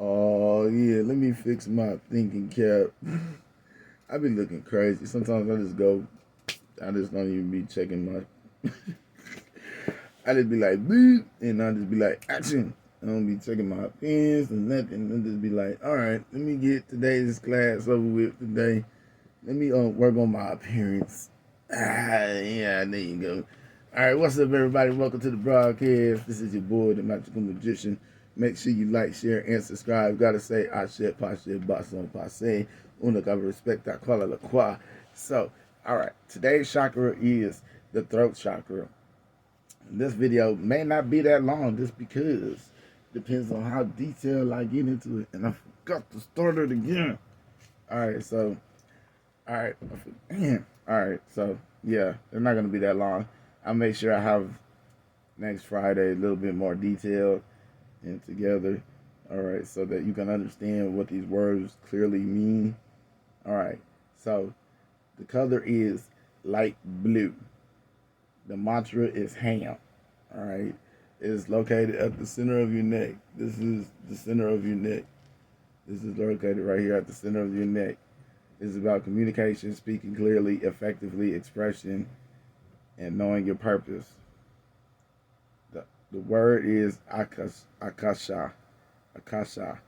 Oh yeah, let me fix my thinking cap. I be looking crazy. Sometimes I just don't even be checking my. I just be like, boop, and I just be like, action. I don't be checking my pens and nothing. I just be like, all right, let me get today's class over with today. Let me work on my appearance. Yeah, there you go. All right, what's up, everybody? Welcome to the broadcast. This is your boy, the Magical Magician. Make sure you like, share, and subscribe. Gotta say, I share, boss on passe. Una gotta respect that quala la qua. So, all right, today's chakra is the throat chakra. This video may not be that long just because depends on how detailed I get into it. And I forgot to start it again. All right, so all right, all right. So yeah, they're not gonna be that long. I'll make sure I have next Friday a little bit more detailed and together. All right, so that you can understand what these words clearly mean. All right, so the color is light blue. The mantra is ham. All right, it is located at the center of your neck. This is the center of your neck. This is located right here at the center of your neck. It's about communication, speaking clearly, effectively, expression, and knowing your purpose. The word is akasha, Akash.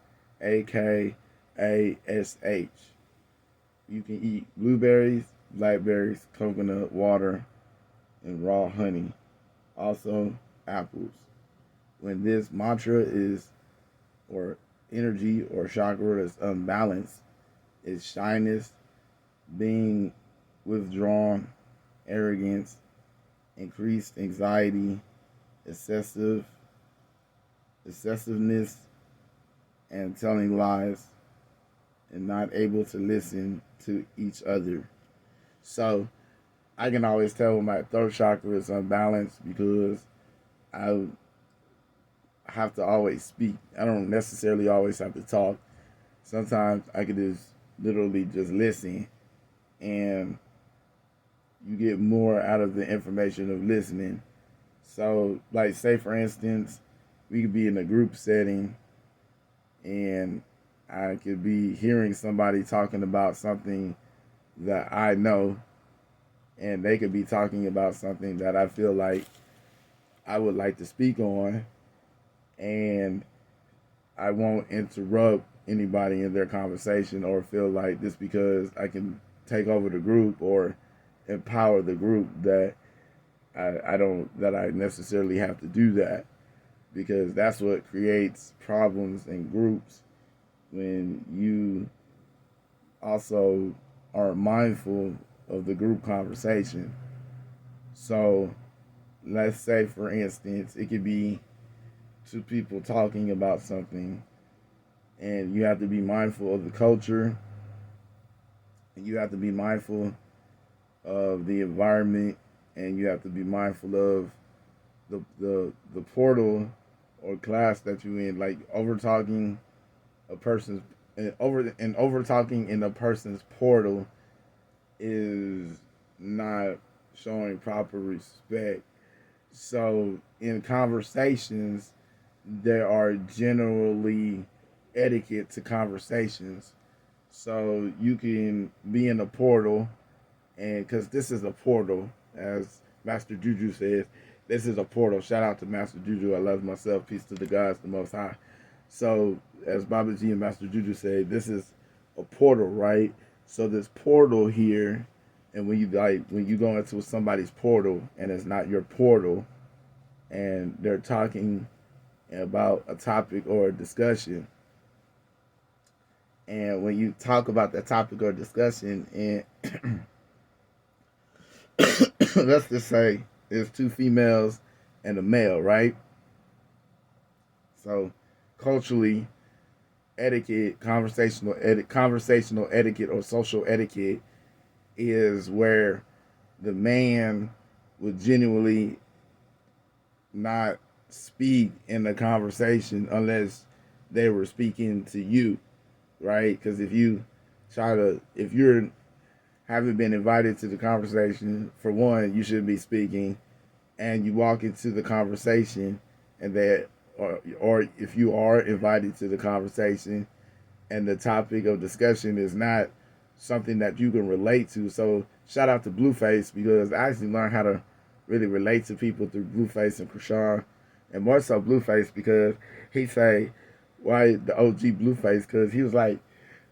You can eat blueberries, blackberries, coconut water, and raw honey. Also, apples. When this mantra is, or energy or chakra is unbalanced, it's shyness, being withdrawn, arrogance, increased anxiety, excessiveness, and telling lies, and not able to listen to each other. So I can always tell when my throat chakra is unbalanced because I have to always speak. I don't necessarily always have to talk. Sometimes I could just literally just listen, and you get more out of the information of listening. So, like, say for instance, we could be in a group setting, and I could be hearing somebody talking about something that I know, and they could be talking about something that I feel like I would like to speak on, and I won't interrupt anybody in their conversation or feel like just because I can take over the group or empower the group that I necessarily have to do that, because that's what creates problems in groups when you also are mindful of the group conversation. So let's say for instance it could be two people talking about something, and you have to be mindful of the culture, and you have to be mindful of the environment, and you have to be mindful of the portal or class that you're in. Like over talking a person's over talking in a person's portal is not showing proper respect. So in conversations, there are generally etiquette to conversations. So you can be in a portal, and because this is a portal, as Master Juju says, this is a portal. Shout out to Master Juju. I love myself. Peace to the gods, the Most High. So, as Baba G and Master Juju say, this is a portal, right? So this portal here, and when you go into somebody's portal and it's not your portal, and they're talking about a topic or a discussion, and when you talk about that topic or discussion, and let's just say there's two females and a male, right? So culturally, etiquette, conversational etiquette or social etiquette is where the man would genuinely not speak in the conversation unless they were speaking to you, right? Because if you're haven't been invited to the conversation, for one, you should be speaking, and you walk into the conversation and they or if you are invited to the conversation and the topic of discussion is not something that you can relate to. So shout out to Blueface, because I actually learned how to really relate to people through Blueface and Krishan, and more so Blueface, because he say, why the OG Blueface, because he was like,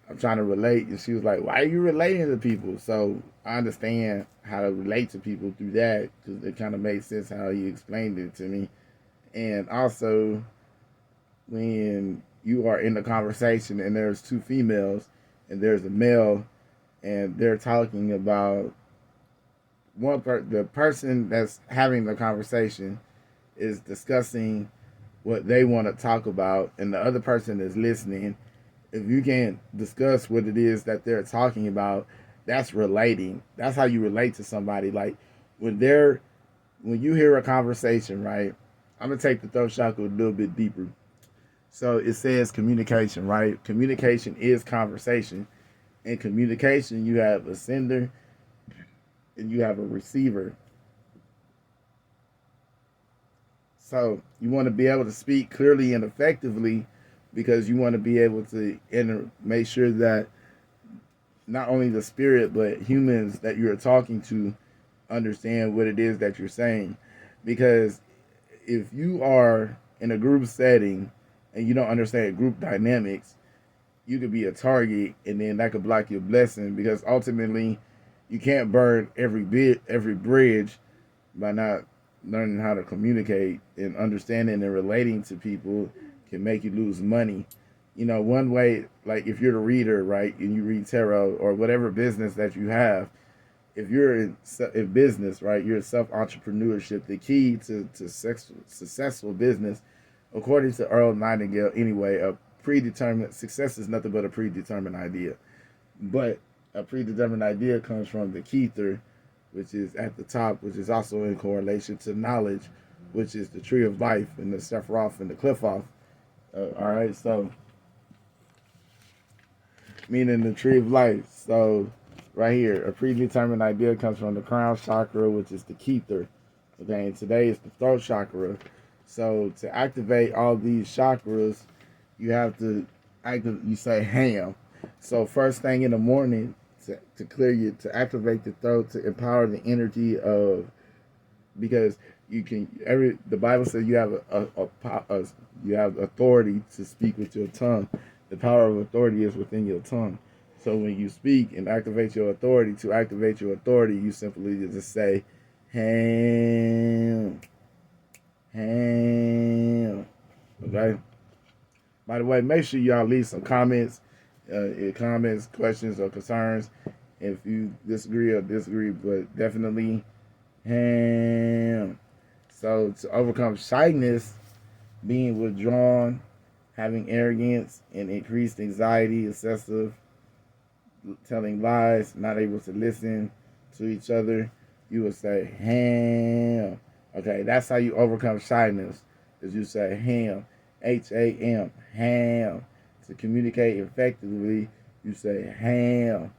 I'm trying to relate, and she was like, why are you relating to people? So I understand how to relate to people through that, because it kind of made sense how he explained it to me. And also, when you are in the conversation and there's two females and there's a male, and they're talking about the person that's having the conversation is discussing what they want to talk about, and the other person is listening. If you can't discuss what it is that they're talking about, that's relating. That's how you relate to somebody. Like when you hear a conversation, right? I'm gonna take the throat chakra a little bit deeper. So it says communication, right? Communication is conversation. In communication, you have a sender and you have a receiver. So you want to be able to speak clearly and effectively, because you want to be able to make sure that not only the spirit but humans that you're talking to understand what it is that you're saying. Because if you are in a group setting and you don't understand group dynamics, you could be a target, and then that could block your blessing, because ultimately you can't burn every bridge by not learning how to communicate, and understanding and relating to people can make you lose money. One way, like if you're the reader, right, and you read tarot or whatever business that you have, if you're in business, right, you're self-entrepreneurship. The key to successful business, according to Earl Nightingale anyway, a predetermined success is nothing but a predetermined idea. But a predetermined idea comes from the Kether, which is at the top, which is also in correlation to knowledge, which is the tree of life, and the Sephiroth and the Cliffoff. All right, so meaning the tree of life. So right here, a predetermined idea comes from the crown chakra, which is the Kether. Okay, and today is the throat chakra. So to activate all these chakras, you have to you say ham. So first thing in the morning, to clear you, to activate the throat, to empower the energy of, because you can the Bible says you have you have authority to speak with your tongue. The power of authority is within your tongue. So when you speak and activate your authority, to activate your authority, you simply just say ham, ham. Okay. By the way, make sure y'all leave some comments, questions, or concerns. If you disagree, but definitely ham. So to overcome shyness, being withdrawn, having arrogance and increased anxiety, excessive, telling lies, not able to listen to each other, you would say ham. Okay, that's how you overcome shyness, is you say ham. Ham, ham. To communicate effectively, you say ham.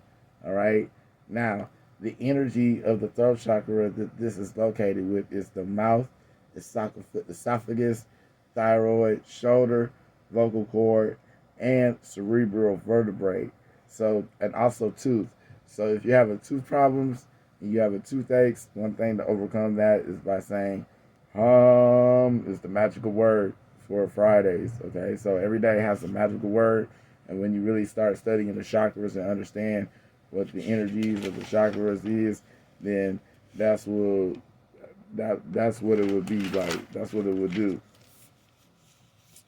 All right. Now, the energy of the throat chakra that this is located with is the mouth, esophagus, thyroid, shoulder, vocal cord, and cerebral vertebrae. So, and also tooth. So, if you have a tooth problems and you have a toothache, one thing to overcome that is by saying is the magical word for Fridays. Okay, so every day has a magical word, and when you really start studying the chakras and understand what the energies of the chakras is, then that's what it would be like. That's what it would do.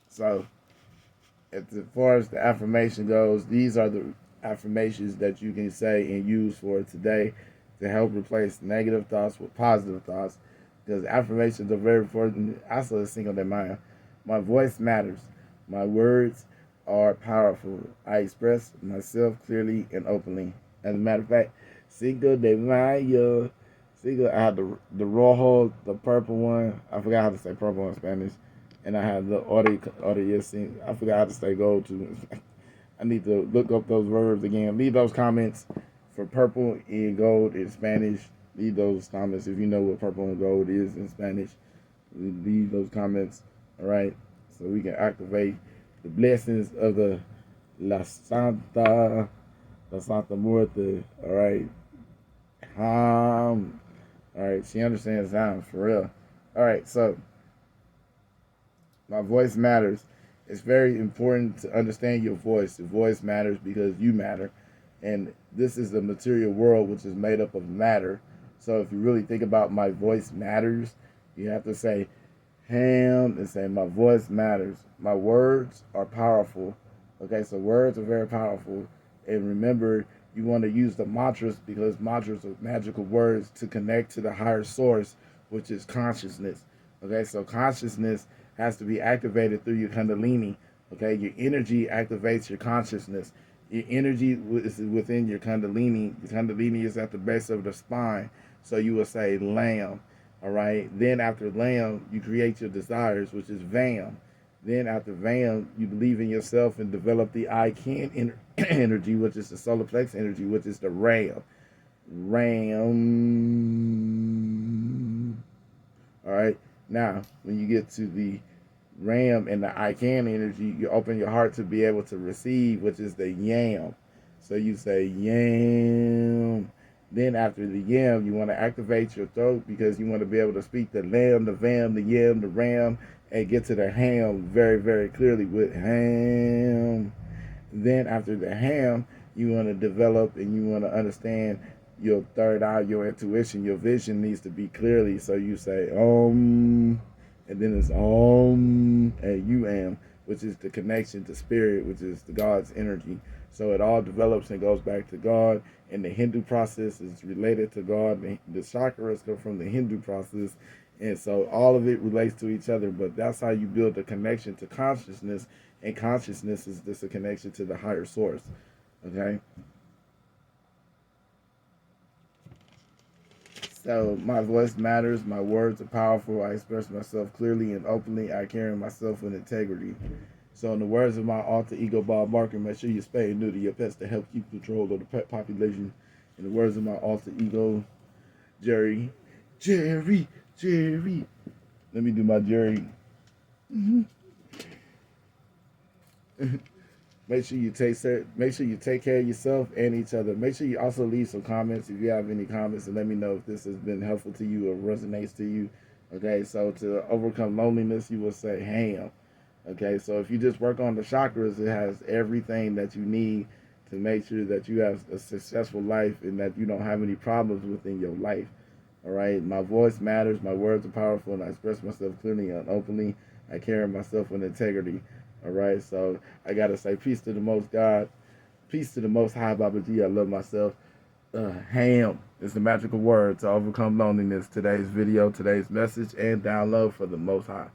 So as far as the affirmation goes, these are the affirmations that you can say and use for today to help replace negative thoughts with positive thoughts, because affirmations are very important. Also, a single day mind. My voice matters. My words are powerful. I express myself clearly and openly. As a matter of fact, Cinco de Mayo. I had the rojo, the purple one. I forgot how to say purple in Spanish. And I had the audio. I forgot how to say gold too. I need to look up those verbs again. Leave those comments for purple and gold in Spanish. Leave those comments if you know what purple and gold is in Spanish. Leave those comments. All right. so we can activate the blessings of the La Santa Muerte. All right. All right. She understands sound for real. All right. So my voice matters. It's very important to understand your voice. Your voice matters because you matter. And this is the material world, which is made up of matter. So if you really think about my voice matters, you have to say ham and say my voice matters. My words are powerful. Okay, so words are very powerful. And remember, you want to use the mantras because mantras are magical words to connect to the higher source, which is consciousness. Okay, so consciousness has to be activated through your kundalini. Okay, your energy activates your consciousness. Your energy is within your kundalini. Your kundalini is at the base of the spine. So you will say lamb. All right. Then after lamb, you create your desires, which is vam. Then after vam, you believe in yourself and develop the I can energy, which is the solar plex energy, which is the ram. Ram. All right. Now, when you get to the ram and the I can energy, you open your heart to be able to receive, which is the yam. So you say yam. Then after the yam, you want to activate your throat because you want to be able to speak the lamb, the vam, the yam, the ram, and get to the ham very, very clearly with ham. Then after the ham, you want to develop and you want to understand your third eye, your intuition, your vision needs to be clearly. So you say and then it's and you am, which is the connection to spirit, which is the God's energy. So it all develops and goes back to God. And the Hindu process is related to God. The chakras come from the Hindu process. And so all of it relates to each other. But that's how you build a connection to consciousness. And consciousness is just a connection to the higher source. Okay? So my voice matters. My words are powerful. I express myself clearly and openly. I carry myself with integrity. So in the words of my alter ego, Bob Barker, make sure you spay and neuter your pets to help keep control of the pet population. In the words of my alter ego, Jerry. Let me do my Jerry. Make sure you take care of yourself and each other. Make sure you also leave some comments if you have any comments, and let me know if this has been helpful to you or resonates to you. Okay, so to overcome loneliness, you will say ham. Okay, so if you just work on the chakras, it has everything that you need to make sure that you have a successful life and that you don't have any problems within your life. All right, my voice matters, my words are powerful, and I express myself clearly and openly. I carry myself with integrity. All right, so I got to say peace to the Most God, peace to the Most High, Baba G. I love myself. Ham is the magical word to overcome loneliness. Today's video, today's message, and download for the Most High.